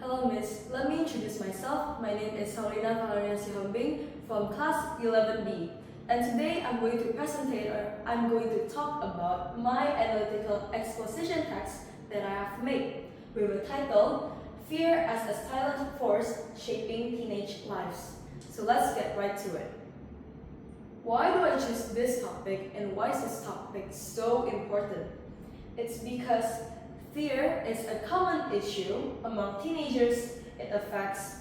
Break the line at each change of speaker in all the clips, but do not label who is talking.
Hello Miss, let me introduce myself. My name is Saulina Vallaria Sihombing from class 11B. And today I'm going to talk about my analytical exposition text that I have made with the title, Fear as a Silent Force Shaping Teenage Lives. So let's get right to it. Why do I choose this topic and why is this topic so important? It's because fear is a common issue among teenagers. It affects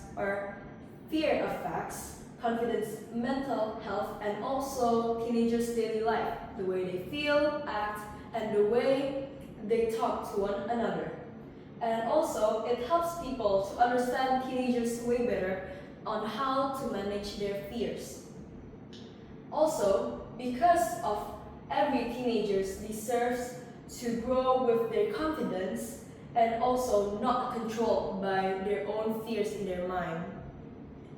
fear affects confidence, mental health, and also teenagers' daily life, the way they feel, act, and the way they talk to one another. And also, it helps people to understand teenagers way better on how to manage their fears. Also, because of every teenager deserves to grow with their confidence and also not controlled by their own fears in their mind.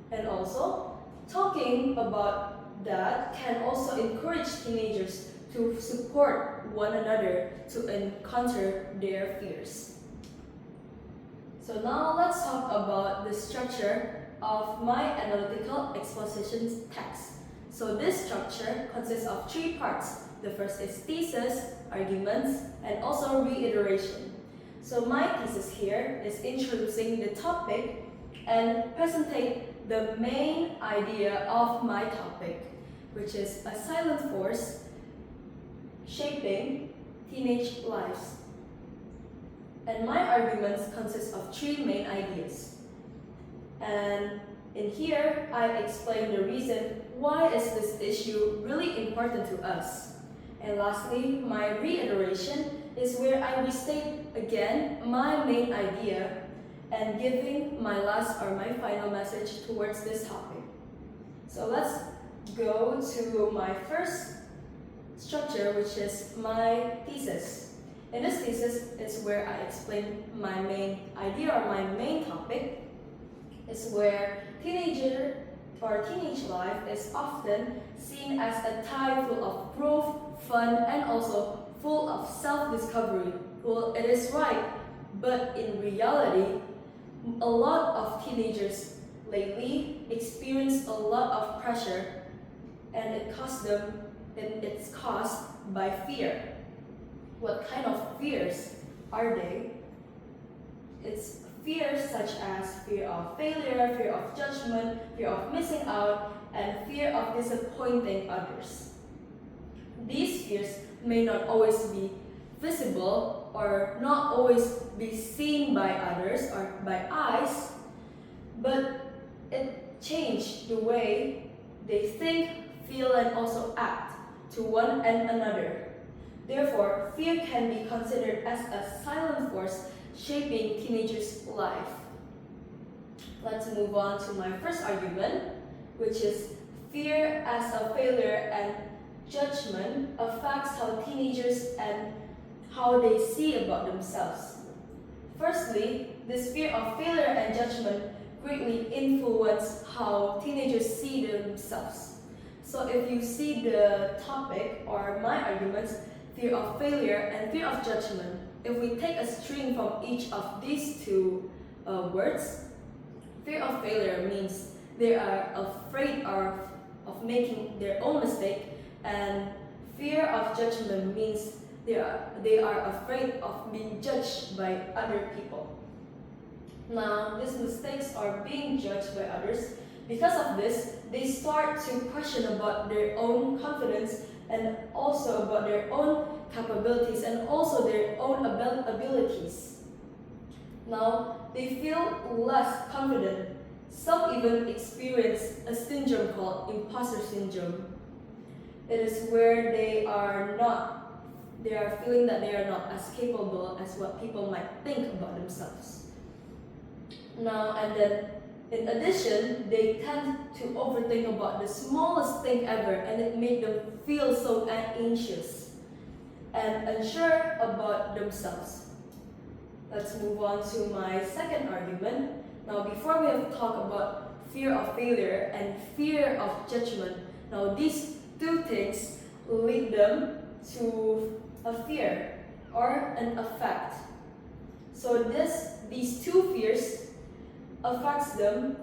And also, talking about that can also encourage teenagers to support one another to encounter their fears. So now let's talk about the structure of my analytical exposition text. So this structure consists of 3 parts. The first is thesis, arguments, and also reiteration. So my thesis here is introducing the topic and presenting the main idea of my topic, which is a silent force shaping teenage lives. And my arguments consist of 3 main ideas. And in here, I explain the reason why is this issue really important to us. And lastly, my reiteration is where I restate again my main idea and giving my last or my final message towards this topic. So let's go to my first structure, which is my thesis. In this thesis is where I explain my main idea or my main topic. Is where teenage life is often seen as a time full of growth, fun, and also full of self-discovery. Well, it is right, but in reality, a lot of teenagers lately experience a lot of pressure, and it's caused by fear. What kind of fears are they? It's fears such as fear of failure, fear of judgment, fear of missing out, and fear of disappointing others. These fears may not always be visible or not always be seen by others or by eyes, but it changes the way they think, feel, and also act to one and another. Therefore, fear can be considered as a silent force shaping teenagers' life. Let's move on to my first argument, which is fear as a failure and judgment affects how teenagers and how they see about themselves. Firstly, this fear of failure and judgment greatly influence how teenagers see themselves. So if you see the topic or my arguments, fear of failure and fear of judgment, if we take a string from each of these 2 words, fear of failure means they are afraid of making their own mistake, and fear of judgment means they are afraid of being judged by other people. Now, these mistakes are being judged by others. Because of this, they start to question about their own confidence and also about their own capabilities and also their own abilities. Now, they feel less confident. Some even experience a syndrome called imposter syndrome. It is where they are feeling that they are not as capable as what people might think about themselves. Now, and then in addition, they tend to overthink about the smallest thing ever, and it makes them feel so anxious and unsure about themselves. Let's move on to my second argument. Now, before we have talked about fear of failure and fear of judgment, now these 2 things lead them to a fear or an effect. So these 2 fears affects them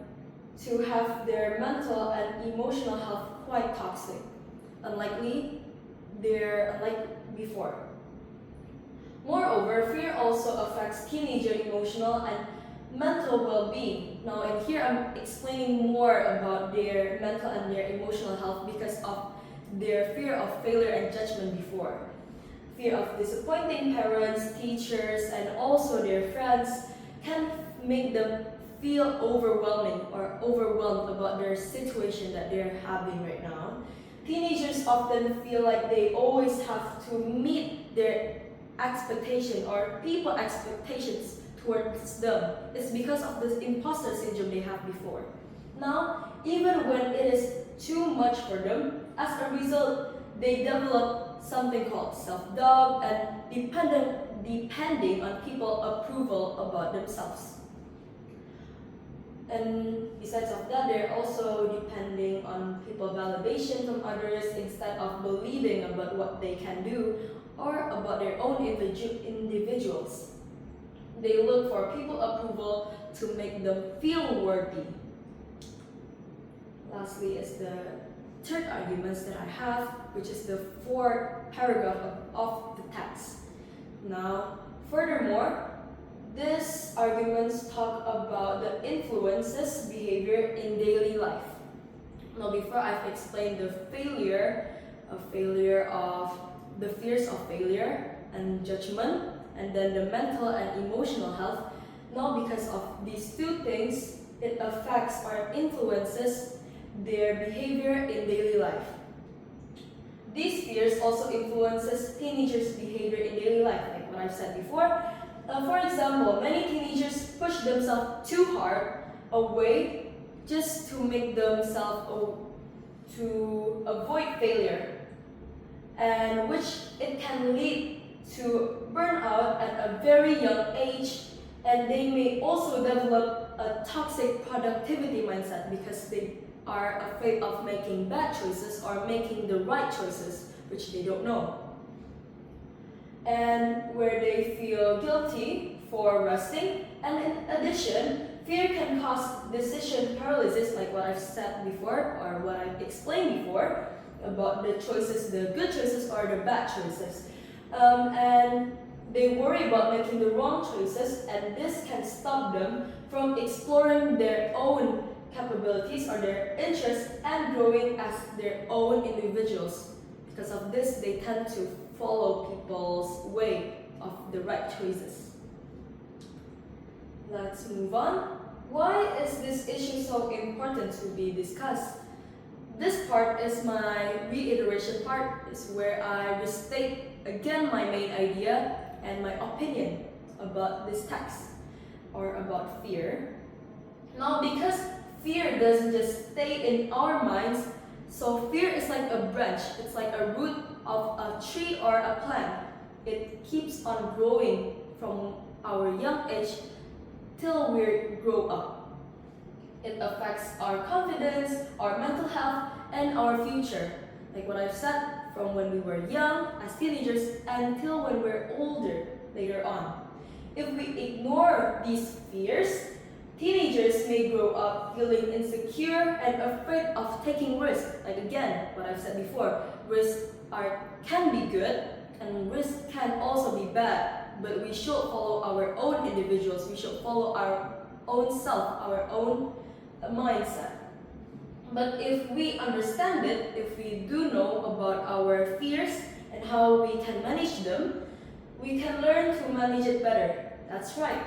to have their mental and emotional health quite toxic, unlike before. Moreover, fear also affects teenager emotional and mental well-being. Now, and here I'm explaining more about their mental and their emotional health because of their fear of failure and judgment before. Fear of disappointing parents, teachers, and also their friends can make them feel overwhelmed about their situation that they're having right now. Teenagers often feel like they always have to meet their expectation or people expectations towards them. It's because of this imposter syndrome they have before. Now, even when it is too much for them, as a result, they develop something called self-doubt and depending on people approval about themselves. And besides of that, they're also depending on people validation from others instead of believing about what they can do or about their own individuals. They look for people approval to make them feel worthy. Lastly is the third arguments that I have, which is the fourth paragraph of the text. Now, furthermore, these arguments talk about the influences behavior in daily life. Now, before I've explained the the fears of failure and judgment, and then the mental and emotional health. Now, because of these two things, it affects or influences their behavior in daily life. These fears also influences teenagers' behavior in daily life, like what I've said before. For example, many teenagers push themselves too hard away just to make themselves to avoid failure, and which it can lead to burnout at a very young age, and they may also develop a toxic productivity mindset because they are afraid of making bad choices or making the right choices, which they don't know. And where they feel guilty for resting, and in addition, fear can cause decision paralysis, like what I've said before or what I've explained before about the choices, the good choices or the bad choices. And they worry about making the wrong choices, and this can stop them from exploring their own capabilities or their interests and growing as their own individuals. Because of this, they tend to follow people's way of the right choices. Let's move on. Why is this issue so important to be discussed? This part is my reiteration part, is where I restate again my main idea and my opinion about this text or about fear. Now, because fear doesn't just stay in our minds, so fear is like a branch, it's like a root of a tree or a plant. It keeps on growing from our young age till we grow up. It affects our confidence, our mental health, and our future. Like what I've said, from when we were young, as teenagers, until when we're older later on. If we ignore these fears, teenagers may grow up feeling insecure and afraid of taking risks. Like again, what I've said before, risks can be good and risks can also be bad, but we should follow our own individuals, we should follow our own self, our own mindset. But if we understand it, if we do know about our fears and how we can manage them, we can learn to manage it better. That's right.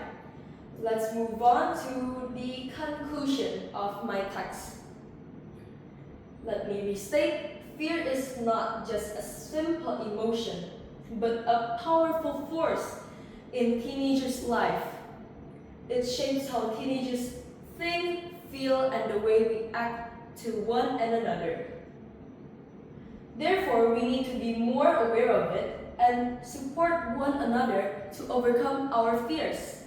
Let's move on to the conclusion of my text. Let me restate, fear is not just a simple emotion, but a powerful force in teenagers' life. It shapes how teenagers think, feel, and the way we act to one and another. Therefore, we need to be more aware of it and support one another to overcome our fears.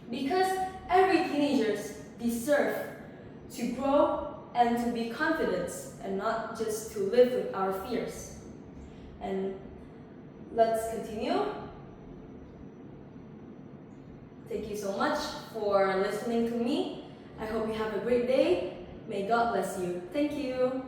Because every teenager deserves to grow and to be confident and not just to live with our fears. And let's continue. Thank you so much for listening to me. I hope you have a great day. May God bless you. Thank you.